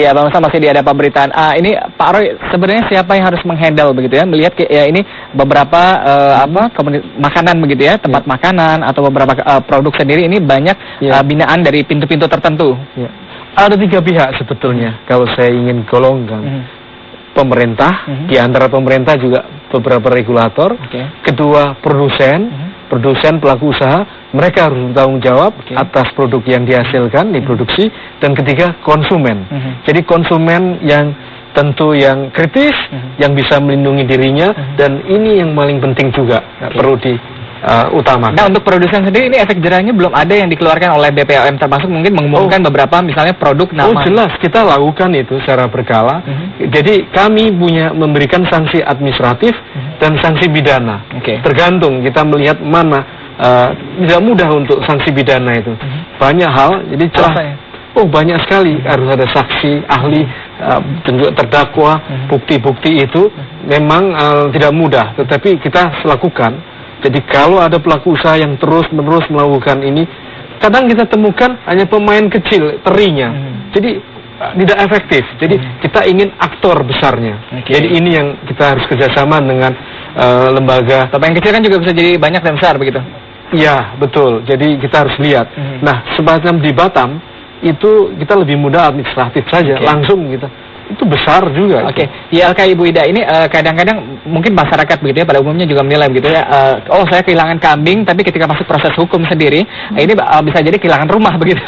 Iya, Bang Sam, masih di Ada Pemberitaan. Ini Pak Roy, sebenarnya siapa yang harus menghandle begitu ya? Melihat ya ini beberapa makanan begitu ya, tempat makanan atau beberapa produk sendiri ini banyak binaan dari pintu-pintu tertentu. Ya. Ada 3 pihak sebetulnya kalau saya ingin golongkan. Pemerintah, di antara pemerintah juga beberapa regulator. Kedua, produsen. Produsen, pelaku usaha, mereka harus bertanggung jawab atas produk yang dihasilkan, diproduksi. Dan ketiga, konsumen. Jadi konsumen yang tentu yang kritis, yang bisa melindungi dirinya, dan ini yang paling penting juga perlu diutamakan. Nah, untuk produsen sendiri ini efek jerahnya belum ada yang dikeluarkan oleh BPOM, termasuk mungkin mengumumkan beberapa misalnya produk nama. Oh jelas, kita lakukan itu secara berkala. Jadi kami memberikan sanksi administratif dan sanksi pidana. Tergantung kita melihat mana tidak mudah untuk sanksi pidana itu. Banyak hal, jadi banyak sekali, harus ada saksi, ahli, terdakwa, bukti-bukti itu memang tidak mudah, tetapi kita lakukan. Jadi kalau ada pelaku usaha yang terus-menerus melakukan ini, kadang kita temukan hanya pemain kecil, terinya. Jadi tidak efektif. Jadi kita ingin aktor besarnya. Jadi ini yang kita harus kerjasama dengan lembaga. Pemain kecil kan juga bisa jadi banyak dan besar begitu? Iya, betul. Jadi kita harus lihat. Nah, semacam di Batam, itu kita lebih mudah administratif saja. Langsung kita. Itu besar juga. YLK Ibu Ida ini kadang-kadang mungkin masyarakat begitu ya pada umumnya juga menilai begitu ya, saya kehilangan kambing, tapi ketika masuk proses hukum sendiri ini bisa jadi kehilangan rumah begitu.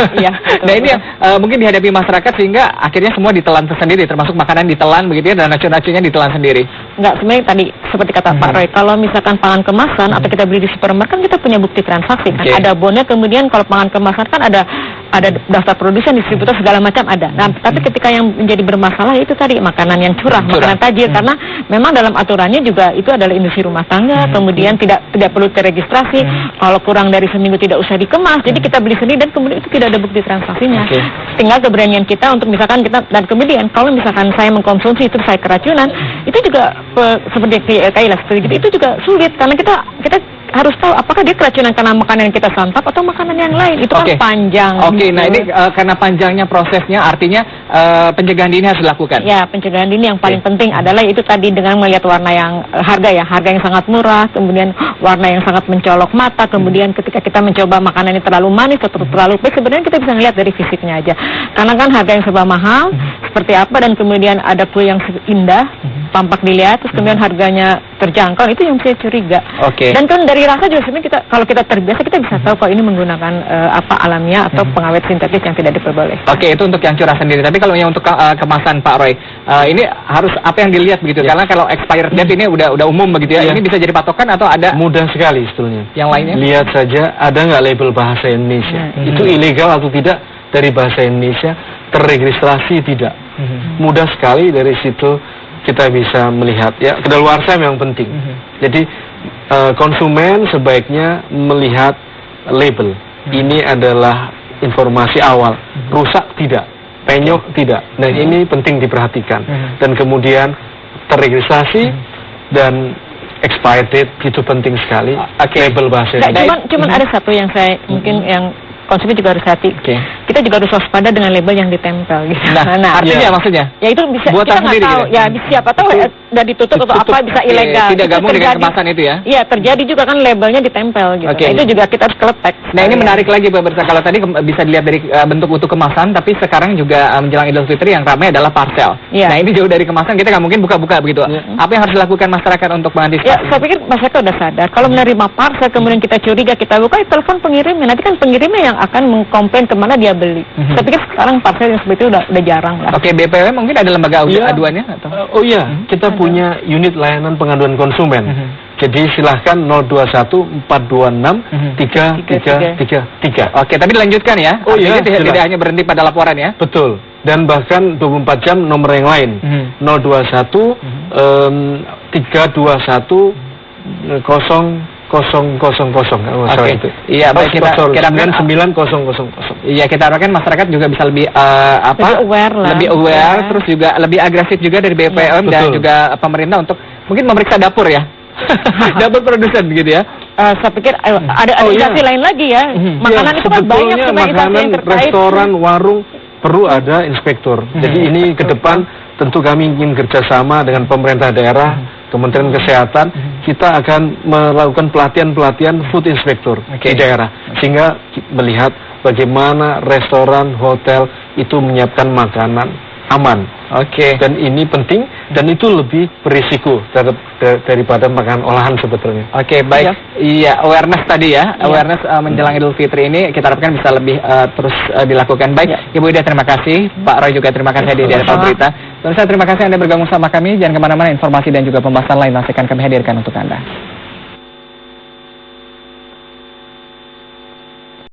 Nah ini yang mungkin dihadapi masyarakat sehingga akhirnya semua ditelan sendiri, termasuk makanan ditelan begitu ya, dan racun-racunnya ditelan sendiri. Enggak, sebenarnya tadi seperti kata Pak Roy, kalau misalkan pangan kemasan atau kita beli di supermarket kan kita punya bukti transaksi kan, ada bonnya, kemudian kalau pangan kemasan kan ada daftar produsen, distributor segala macam ada. Nah, tapi ketika yang menjadi bermasalah itu tadi makanan yang curah, makanan tajir, karena memang dalam aturannya juga itu adalah industri rumah tangga, kemudian tidak perlu teregistrasi, kalau kurang dari seminggu tidak usah dikemas, jadi kita beli sendiri dan kemudian itu tidak ada bukti transaksinya. Tinggal keberanian kita untuk misalkan kita, dan kemudian kalau misalkan saya mengkonsumsi itu saya keracunan, itu juga seperti itu juga sulit karena kita harus tahu apakah dia keracunan karena makanan yang kita santap atau makanan yang lain. Itu kan panjang. Nah ini karena panjangnya prosesnya, artinya pencegahan dini harus dilakukan. Ya, pencegahan dini yang paling penting adalah itu tadi dengan melihat warna yang harga yang sangat murah, kemudian warna yang sangat mencolok mata, kemudian ketika kita mencoba makanan ini terlalu manis atau terlalu pahit, sebenarnya kita bisa melihat dari fisiknya aja. Karena kan harga yang serba mahal, seperti apa, dan kemudian ada kue yang indah, tampak dilihat, terus kemudian harganya terjangkau, itu yang saya curiga. Dan kan dari rasa juga sebenarnya kalau kita terbiasa kita bisa tahu kalau ini menggunakan alamiah atau pengawet sintetis yang tidak diperbolehkan. Itu untuk yang curah sendiri. Tapi kalau yang untuk kemasan Pak Roy, ini harus apa yang dilihat begitu? Karena kalau expired date ini udah umum begitu ya. Ini bisa jadi patokan atau ada? Mudah sekali sebetulnya. Yang lainnya? Lihat saja ada nggak label bahasa Indonesia. Itu ilegal atau tidak dari bahasa Indonesia, terregistrasi tidak. Mudah sekali dari situ kita bisa melihat ya. Kedaluarsa memang penting. Jadi konsumen sebaiknya melihat label. Ini adalah informasi awal. Rusak tidak, penyok tidak. Nah ini penting diperhatikan. Dan kemudian terregistrasi dan expired date itu penting sekali. Label bahasa. Cuman ada satu yang saya mungkin yang konsumen juga harus hati. Kita juga harus waspada dengan label yang ditempel gitu. Nah artinya maksudnya? Ya itu bisa kita nggak tahu. Gitu? Ya siapa tahu udah ditutup atau apa bisa ilegal. Tidak gabung dengan kemasan itu ya? Iya, terjadi juga kan labelnya ditempel gitu. Itu juga kita harus keletek. Nah ini menarik lagi pemirsa, kalau tadi bisa dilihat dari bentuk utuh kemasan, tapi sekarang juga menjelang Idul Fitri yang ramai adalah parcel. Nah ini jauh dari kemasan, kita nggak mungkin buka-buka begitu. Apa yang harus dilakukan masyarakat untuk mengantisipasi? Ya saya pikir masyarakat udah sadar. Kalau menerima parcel kemudian kita curiga, kita buka, telepon pengirimnya. Nanti kan pengirimnya yang akan mengkomplain kemana dia beli. Saya pikir sekarang parcel yang seperti itu udah jarang lah. BPOM mungkin ada lembaga aduannya atau? Kita punya unit layanan pengaduan konsumen. Jadi silahkan 021 426 3333. Tapi dilanjutkan ya. Tidak hanya berhenti pada laporan ya. Betul. Dan bahkan 24 jam nomor yang lain. 021 321 itu. Iya, baik kita kira-kira 9000. Iya, kita harapkan masyarakat juga bisa lebih lebih aware, terus juga lebih agresif juga dari BPOM dan juga pemerintah untuk mungkin memeriksa dapur ya. Dapur produsen gitu ya. Saya pikir ada instansi lain lagi ya. Makanan itu kan banyak sebenarnya instansi yang terkait. Restoran, warung perlu ada inspektur. Jadi ini ke depan tentu kami ingin kerjasama dengan pemerintah daerah, Kementerian Kesehatan, kita akan melakukan pelatihan food inspector di daerah, sehingga melihat bagaimana restoran, hotel itu menyiapkan makanan aman. Dan ini penting, dan itu lebih berisiko daripada makanan olahan sebetulnya. Baik. Iya, awareness tadi ya, awareness menjelang Idul Fitri ini kita harapkan bisa lebih terus dilakukan. Baik, Ibu Ida terima kasih, Pak Roy juga terima kasih di Hadapan Berita. Pemirsa terima kasih Anda bergabung sama kami, jangan kemana-mana, informasi dan juga pembahasan lain masih akan kami hadirkan untuk Anda.